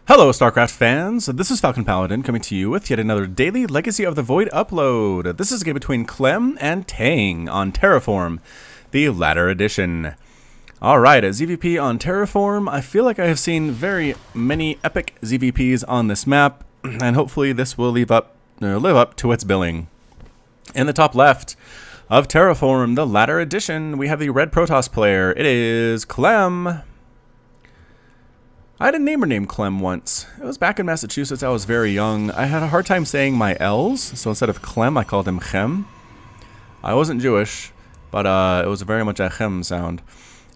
Hello StarCraft fans, this is falconpaladin coming to you with yet another daily Legacy of the Void upload. This is a game between Clem and Tang on Terraform, the latter edition. Alright, a ZVP on Terraform. I feel like I have seen very many epic ZVPs on this map, and hopefully this will live up to its billing. In the top left of Terraform, the latter edition, we have the red Protoss player. It is Clem. I had a neighbor named Clem once. It was back in Massachusetts. I was very young. I had a hard time saying my L's, so instead of Clem, I called him Chem. I wasn't Jewish, but it was very much a Chem sound.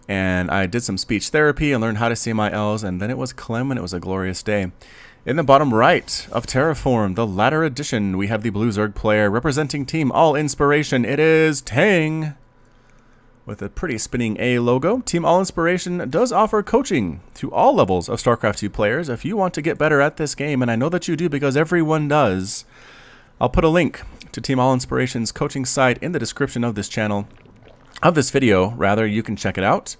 And I did some speech therapy and learned how to say my L's, and then it was Clem, and it was a glorious day. In the bottom right of Terraform, the latter edition, we have the blue Zerg player representing Team All Inspiration. It is Tang. With a pretty spinning A logo, Team All Inspiration does offer coaching to all levels of StarCraft 2 players if you want to get better at this game, and I know that you do because everyone does. I'll put a link to Team All Inspiration's coaching site in the description of this video, rather. You can check it out.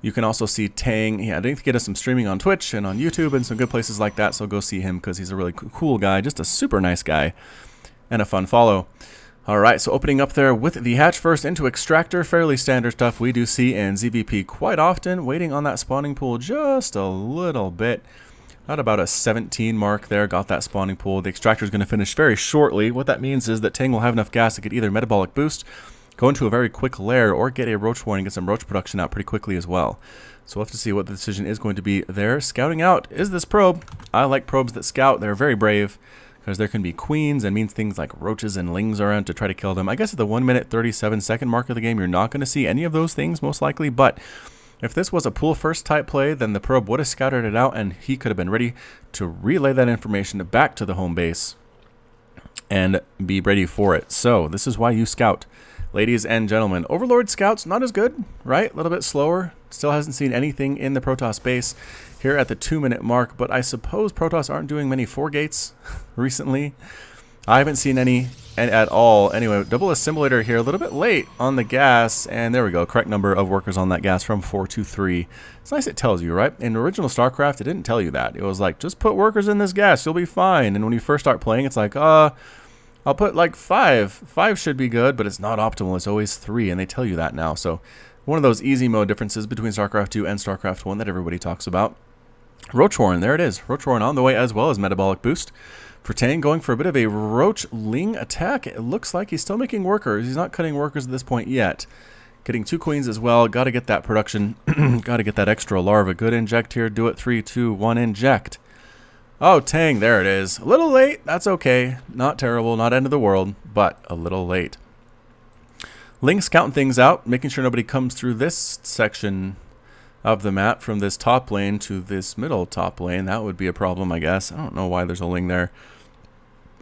You can also see Tang. Yeah, I think he does some streaming on Twitch and on YouTube and some good places like that, so go see him because he's a really cool guy, just a super nice guy, and a fun follow. Alright, so opening up there with the hatch first into Extractor, fairly standard stuff we do see in ZVP quite often. Waiting on that spawning pool just a little bit. At about a 17 mark there, got that spawning pool. The Extractor is going to finish very shortly. What that means is that Tang will have enough gas to get either metabolic boost, go into a very quick lair, or get a roach warning, get some roach production out pretty quickly as well. So we'll have to see what the decision is going to be there. Scouting out is this probe. I like probes that scout. They're very brave, because there can be queens and means things like roaches and lings around to try to kill them. I guess at the 1 minute 37 second mark of the game, you're not going to see any of those things most likely, but if this was a pool first type play, then the probe would have scouted it out and he could have been ready to relay that information back to the home base and be ready for it. So this is why you scout, ladies and gentlemen. Overlord scouts, not as good, right? A little bit slower. Still hasn't seen anything in the Protoss base here at the 2 minute mark, but I suppose Protoss aren't doing many 4 gates recently. I haven't seen any at all. Anyway, double assimilator here, a little bit late on the gas, and there we go, correct number of workers on that gas from 4 to 3. It's nice it tells you, right? In original StarCraft, it didn't tell you that. It was like, just put workers in this gas, you'll be fine. And when you first start playing, it's like, I'll put like 5. 5 should be good, but it's not optimal. It's always 3, and they tell you that now. So one of those easy mode differences between StarCraft 2 and StarCraft 1 that everybody talks about. Roach Warren, there it is. Roach Warren on the way, as well as metabolic boost. For Tang, going for a bit of a roach ling attack. It looks like he's still making workers. He's not cutting workers at this point yet. Getting 2 queens as well. Got to get that production. Got to get that extra larva. Good inject here. Do it. 3, 2, 1, inject. Oh, Tang, there it is. A little late. That's okay. Not terrible. Not end of the world, but a little late. Ling scouting things out, making sure nobody comes through this section of the map from this top lane to this middle top lane. That would be a problem, I guess. I don't know why there's a Ling there.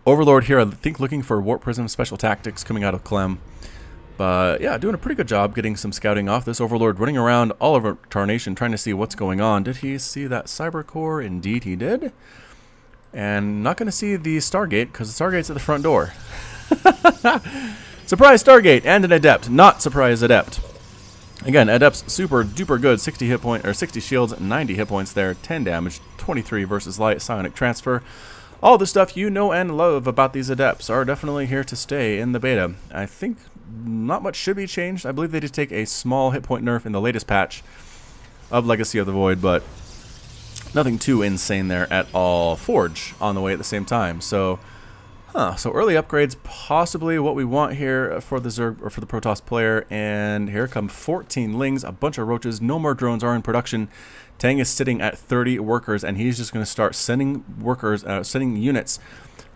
Overlord here, I think, looking for Warp Prism special tactics coming out of Clem. But yeah, doing a pretty good job getting some scouting off. This Overlord running around all over Tarnation trying to see what's going on. Did he see that Cyber Core? Indeed he did. And not going to see the Stargate because the Stargate's at the front door. Surprise Stargate and an Adept. Not surprise Adept. Again, Adept's super duper good. 60 hit point, or 60 shields, 90 hit points there, 10 damage, 23 versus light, psionic transfer. All the stuff you know and love about these Adepts are definitely here to stay in the beta. I think not much should be changed. I believe they did take a small hit point nerf in the latest patch of Legacy of the Void, but nothing too insane there at all. Forge on the way at the same time. So early upgrades, possibly what we want here for the Zerg or for the Protoss player. And here come 14 Lings, a bunch of roaches. No more drones are in production. Tang is sitting at 30 workers, and he's just going to start sending workers, sending units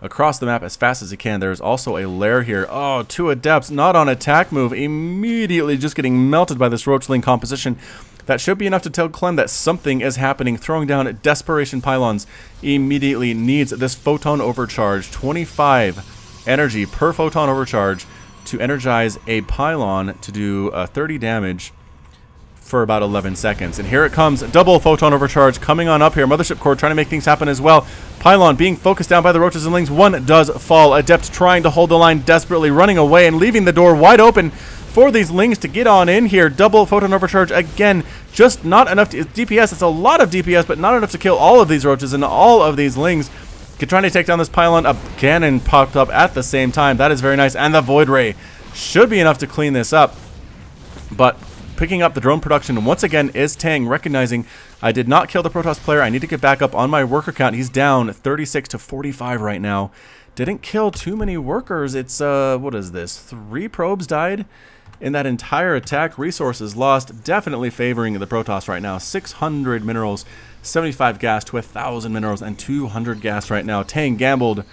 across the map as fast as he can. There's also a lair here. Oh, 2 Adepts, not on attack move, immediately just getting melted by this roach Ling composition. That should be enough to tell Clem that something is happening. Throwing down Desperation Pylons immediately needs this photon overcharge. 25 energy per photon overcharge to energize a pylon to do 30 damage for about 11 seconds. And here it comes. Double photon overcharge coming on up here. Mothership Core trying to make things happen as well. Pylon being focused down by the roaches and lings. One does fall. Adept trying to hold the line desperately, running away and leaving the door wide open for these lings to get on in here. Double photon overcharge again. Just not enough DPS. It's a lot of DPS, but not enough to kill all of these roaches and all of these lings. Trying to take down this pylon. A cannon popped up at the same time. That is very nice. And the Void Ray should be enough to clean this up. But picking up the drone production once again is Tang, recognizing I did not kill the Protoss player. I need to get back up on my worker count. He's down 36 to 45 right now. Didn't kill too many workers. It's, what is this? 3 probes died in that entire attack. Resources lost. Definitely favoring the Protoss right now. 600 minerals, 75 gas to 1,000 minerals, and 200 gas right now. Tang gambled,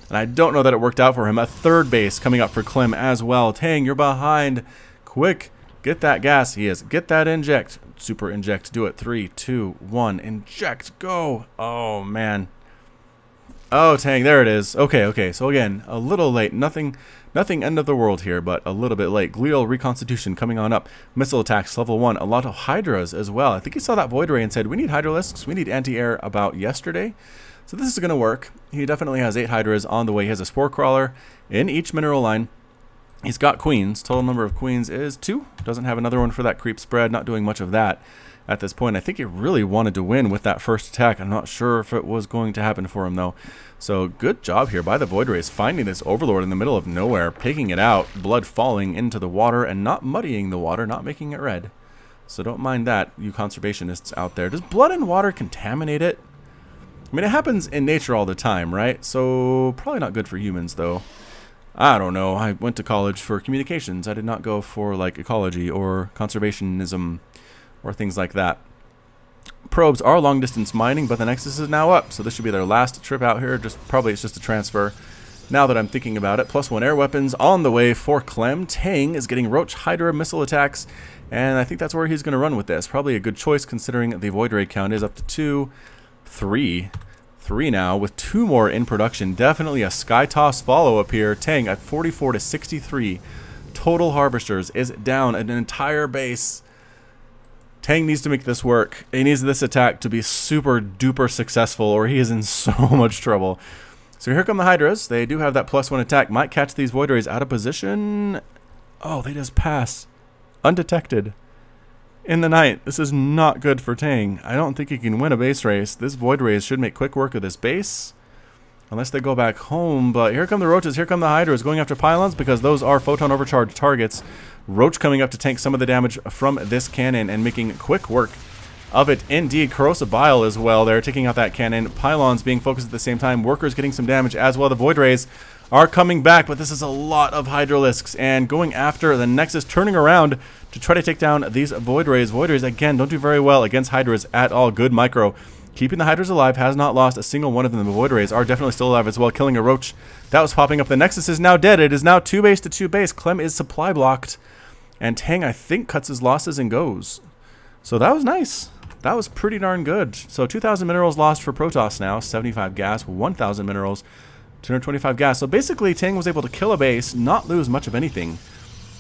and I don't know that it worked out for him. A third base coming up for Clem as well. Tang, you're behind. Quick, get that gas. He is. Get that inject. Super inject. Do it. 3, 2, 1. Inject. Go. Oh, man. Oh, Tang, there it is. Okay. So again, a little late. Nothing end of the world here, but a little bit late. Glial reconstitution coming on up. Missile attacks, level 1. A lot of hydras as well. I think he saw that Void Ray and said, we need hydralisks. We need anti-air about yesterday. So this is going to work. He definitely has 8 hydras on the way. He has a spore crawler in each mineral line. He's got queens. Total number of queens is 2. Doesn't have another one for that creep spread. Not doing much of that at this point. I think he really wanted to win with that first attack. I'm not sure if it was going to happen for him, though. So good job here by the Void Rays, finding this Overlord in the middle of nowhere, picking it out, blood falling into the water, and not muddying the water, not making it red. So don't mind that, you conservationists out there. Does blood and water contaminate it? I mean, it happens in nature all the time, right? So probably not good for humans, though. I don't know. I went to college for communications. I did not go for, like, ecology or conservationism or things like that. Probes are long distance mining, but the Nexus is now up, so this should be their last trip out here. Probably it's just a transfer. Now that I'm thinking about it, +1 air weapons on the way for Clem. Tang is getting Roach Hydra missile attacks, and I think that's where he's going to run with this. Probably a good choice considering the Void Ray count is up to 2, 3 now, with 2 more in production. Definitely a Skytoss follow-up here. Tang at 44 to 63. Total Harvesters is down an entire base. Tang needs to make this work. He needs this attack to be super duper successful, or he is in so much trouble. So here come the Hydras. They do have that +1 attack. Might catch these Void Rays out of position. Oh, they just pass undetected in the night. This is not good for Tang. I don't think he can win a base race. This Void Rays should make quick work of this base, unless they go back home. But here come the Roaches. Here come the Hydras going after pylons, because those are photon overcharged targets. Roach coming up to tank some of the damage from this cannon and making quick work of it. Indeed, Corrosive Bile as well. They're taking out that cannon. Pylons being focused at the same time. Workers getting some damage as well. The Void Rays are coming back, but this is a lot of Hydralisks and going after the Nexus, turning around to try to take down these Void Rays. Void Rays, again, don't do very well against Hydras at all. Good micro. Keeping the Hydras alive, has not lost a single one of them. The Void Rays are definitely still alive as well, killing a Roach that was popping up. The Nexus is now dead. It is now 2 base to 2 base. Clem is supply blocked. And Tang, I think, cuts his losses and goes. So that was nice. That was pretty darn good. So 2,000 minerals lost for Protoss now. 75 gas, 1,000 minerals, 225 gas. So basically, Tang was able to kill a base, not lose much of anything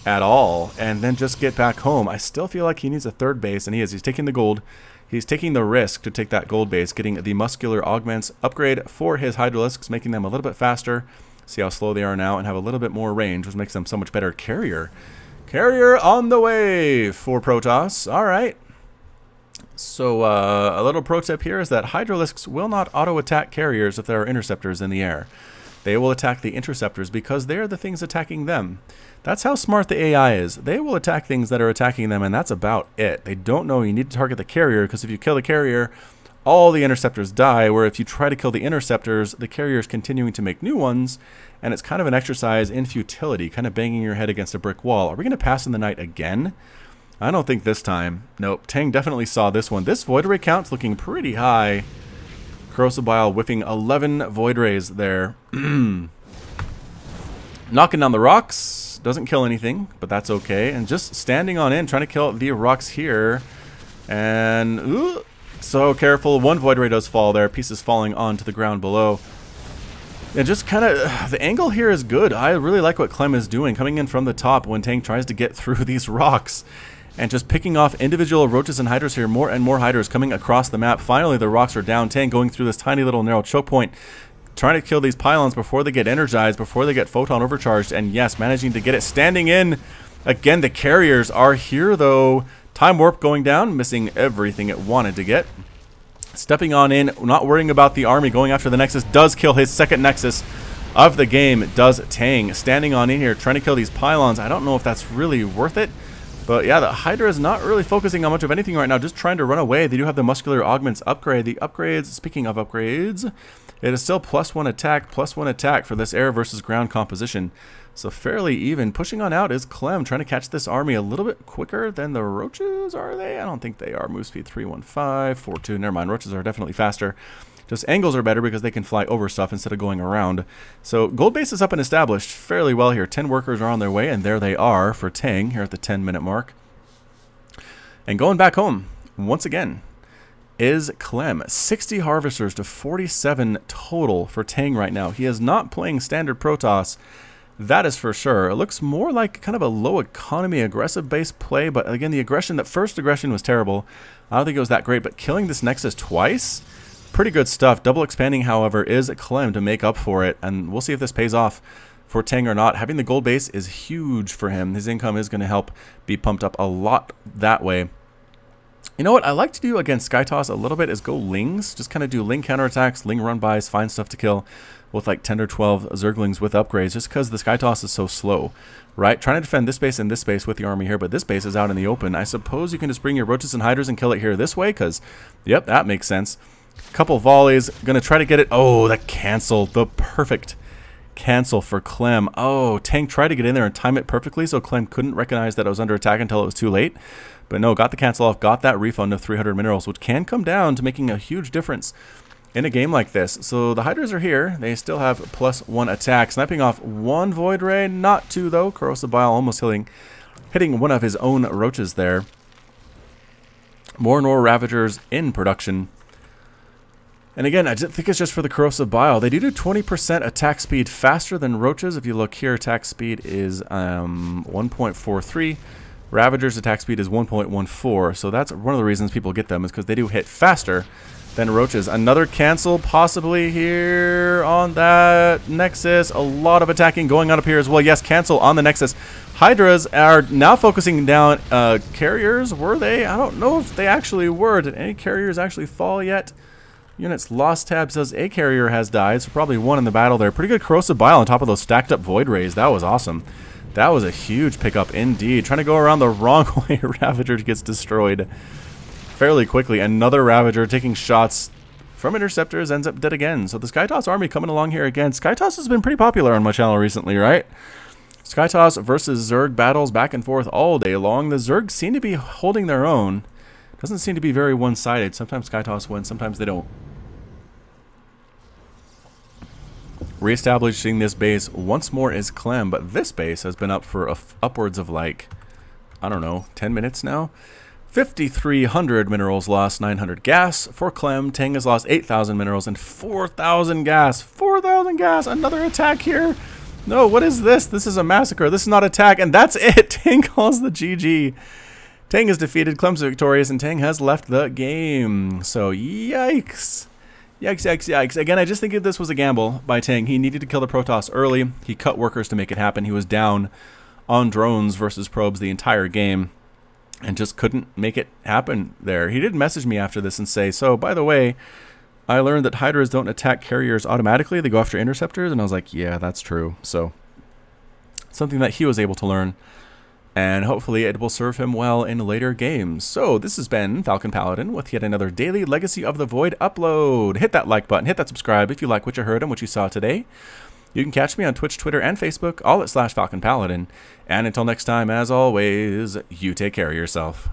at all, and then just get back home. I still feel like he needs a third base, and he is. He's taking the gold. He's taking the risk to take that gold base, getting the muscular augments upgrade for his Hydralisks, making them a little bit faster. See how slow they are now, and have a little bit more range, which makes them so much better. Carrier on the way for Protoss. All right. So a little pro tip here is that Hydralisks will not auto-attack carriers if there are interceptors in the air. They will attack the interceptors because they're the things attacking them. That's how smart the AI is. They will attack things that are attacking them, and that's about it. They don't know you need to target the carrier, because if you kill the carrier, all the interceptors die, where if you try to kill the interceptors, the carrier is continuing to make new ones, and it's kind of an exercise in futility, kind of banging your head against a brick wall. Are we going to pass in the night again? I don't think this time. Nope, Tang definitely saw this one. This Void Ray count's looking pretty high. Corrosive Bile whiffing 11 Void Rays there. Knocking down the rocks. Doesn't kill anything, but that's okay. And just standing on in, trying to kill the rocks here. And, ooh, so careful. One Void Ray does fall there. Pieces falling onto the ground below. And just kind of, the angle here is good. I really like what Clem is doing, coming in from the top when Tang tries to get through these rocks. And just picking off individual Roaches and Hydras here. More and more Hydras coming across the map. Finally, the rocks are down. Tang going through this tiny little narrow choke point, trying to kill these pylons before they get energized, before they get photon overcharged. And yes, managing to get it standing in Again, the carriers are here, though. Time Warp going down, missing everything it wanted to get. Stepping on in, not worrying about the army, going after the Nexus. Does kill his second Nexus of the game, does Tang. Standing on in here, trying to kill these pylons. I don't know if that's really worth it. But yeah, the Hydra is not really focusing on much of anything right now, just trying to run away. They do have the Muscular Augments upgrade. The upgrades, speaking of upgrades, it is still +1 attack for this air versus ground composition. So fairly even. Pushing on out is Clem, trying to catch this army a little bit quicker than the Roaches, are they? I don't think they are. Move speed 315, 42. Never mind, Roaches are definitely faster. Just angles are better because they can fly over stuff instead of going around. So gold base is up and established fairly well here. 10 workers are on their way, and there they are for Tang here at the 10-minute mark. And going back home, once again, is Clem. 60 harvesters to 47 total for Tang right now. He is not playing standard Protoss. That is for sure. It looks more like kind of a low economy aggressive base play, but again, the aggression, that first aggression was terrible. I don't think it was that great, but killing this Nexus twice, pretty good stuff. Double expanding, however, is Clem to make up for it, and we'll see if this pays off for Tang or not. Having the gold base is huge for him. His income is going to help be pumped up a lot that way. You know what I like to do against Skytoss a little bit is go Lings. Just kind of do Ling counterattacks, Ling run-bys, find stuff to kill with like 10 or 12 Zerglings with upgrades, just because the Skytoss is so slow, right? Trying to defend this base and this base with the army here, but this base is out in the open. I suppose you can just bring your Roaches and Hydras and kill it here this way, because, yep, that makes sense. Couple volleys, gonna try to get it. Oh, that canceled. The perfect cancel for Clem. Oh, Tang tried to get in there and time it perfectly, so Clem couldn't recognize that it was under attack until it was too late. But no, got the cancel off, got that refund of 300 minerals, which can come down to making a huge difference in a game like this. So the Hydras are here. They still have +1 attack. Sniping off 1 Void Ray, not 2 though. Corrosive Bile almost hitting one of his own Roaches there. More and more Ravagers in production. And again, I think it's just for the Corrosive Bile. They do 20% attack speed faster than Roaches. If you look here, attack speed is 1.43. Ravager's attack speed is 1.14. So that's one of the reasons people get them, is because they do hit faster than Roaches. Another cancel possibly here on that Nexus. A lot of attacking going on up here as well. Yes, cancel on the Nexus. Hydras are now focusing down carriers. Were they? I don't know if they actually were. Did any carriers actually fall yet? Units lost tab says a carrier has died, so probably one in the battle there. Pretty good Corrosive Bile on top of those stacked up Void Rays. That was awesome. That was a huge pickup indeed. Trying to go around the wrong way, Ravager gets destroyed fairly quickly. Another Ravager taking shots from interceptors, ends up dead again. So the Skytoss army coming along here again. Skytoss has been pretty popular on my channel recently, right? Skytoss versus Zerg battles back and forth all day long. The Zergs seem to be holding their own. Doesn't seem to be very one-sided. Sometimes Skytoss wins, sometimes they don't. Reestablishing this base once more is Clem, but this base has been up for upwards of like, I don't know, 10 minutes now. 5,300 minerals lost, 900 gas for Clem. Tang has lost 8,000 minerals and 4,000 gas. 4,000 gas. Another attack here. No, what is this? This is a massacre. This is not attack, and that's it. Tang calls the GG. Tang is defeated, Clem's victorious, and Tang has left the game. So, yikes. Yikes, yikes, yikes. Again, I just think this was a gamble by Tang. He needed to kill the Protoss early. He cut workers to make it happen. He was down on drones versus probes the entire game and just couldn't make it happen there. He did message me after this and say, so, by the way, I learned that Hydras don't attack carriers automatically. They go after interceptors. And I was like, yeah, that's true. So, something that he was able to learn. And hopefully it will serve him well in later games. So this has been Falcon Paladin with yet another daily Legacy of the Void upload. Hit that like button, hit that subscribe if you like what you heard and what you saw today. You can catch me on Twitch, Twitter, and Facebook, all at /FalconPaladin. And until next time, as always, you take care of yourself.